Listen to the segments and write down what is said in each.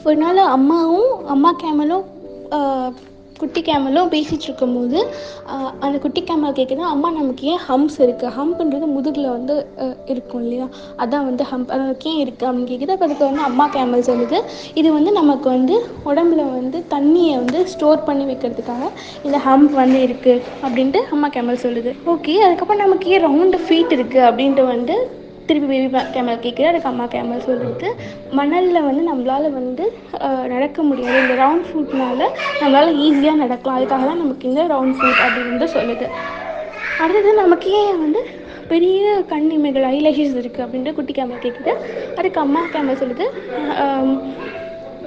ஒரு நாள் அம்மா கேமலும் குட்டி கேமலும் பேசிகிட்ருக்கும்போது அந்த குட்டி கேமல் கேட்குது, அம்மா நமக்கு ஏன் ஹம்ப்ஸ் இருக்குது, ஹம்ப்ன்றது முதுகில் வந்து இருக்கும் இல்லையா, அதான் வந்து ஹம்ப், அது நமக்கு ஏன் இருக்குது அப்படின்னு கேட்குது. அப்போ அதுக்கு வந்து அம்மா கேமல் சொல்லுது, இது வந்து நமக்கு வந்து உடம்புல வந்து தண்ணியை வந்து ஸ்டோர் பண்ணி வைக்கிறதுக்காக இந்த ஹம்ப் வந்து இருக்குது அப்படின்ட்டு அம்மா கேமல் சொல்லுது. ஓகே, அதுக்கப்புறம் நமக்கு ஏன் ரவுண்டு ஃபீட் இருக்குது அப்படின்ட்டு வந்து திருப்பி பேபி கேமல் கேட்குது. அதுக்கு அம்மா கேமல் சொல்லுது, மணலில் வந்து நம்மளால் வந்து நடக்க முடியாது, இந்த ரவுண்ட் ஃபுட்னால் நம்மளால் ஈஸியாக நடக்கலாம், அதுக்காக தான் நமக்கு இந்த ரவுண்ட் ஃபுட் அப்படின்னு வந்து சொல்லுது. அடுத்தது நமக்கு ஏன் வந்து பெரிய கண் இமைகள் ஐலேஷஸ் இருக்குது அப்படின்ட்டு குட்டி கேமல் கேட்குது. அதுக்கு அம்மா கேமல் சொல்லுது,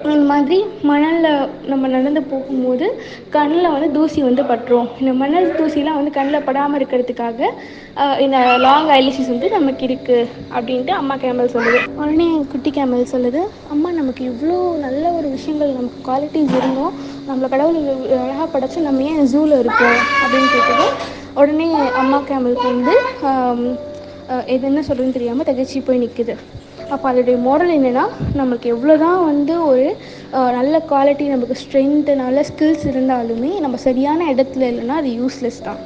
இந்த மாதிரி மணலில் நம்ம நடந்து போகும்போது கண்ணில் வந்து தூசி வந்து பட்டுரும், இந்த மணல் தூசிலாம் வந்து கண்ணில் படாமல் இருக்கிறதுக்காக இந்த லாங் ஐலேஷஸ் வந்து நமக்கு இருக்குது அப்படின்ட்டு அம்மா கேமல் சொல்லுது. உடனே குட்டி கேமல் சொல்லுது, அம்மா நமக்கு இவ்வளோ நல்ல ஒரு விஷயங்கள், நமக்கு குவாலிட்டிஸ் இருந்தோம், நம்மளை கடவுள் அழகாக படைச்சி நம்ம ஏன் ஜூவில் இருக்கோம் அப்படின்னு கேட்குது. உடனே அம்மா கேமலுக்கு வந்து எது என்ன சொல்கிறதுன்னு தெரியாமல் திகச்சு போய் நிற்குது. அப்போ அதோடைய மோரல் என்னென்னா, நமக்கு எவ்வளோ தான் வந்து ஒரு நல்ல குவாலிட்டி, நமக்கு ஸ்ட்ரென்த்து, நல்ல ஸ்கில்ஸ் இருந்தாலுமே நம்ம சரியான இடத்துல இல்லைன்னா அது யூஸ்லெஸ் தான்.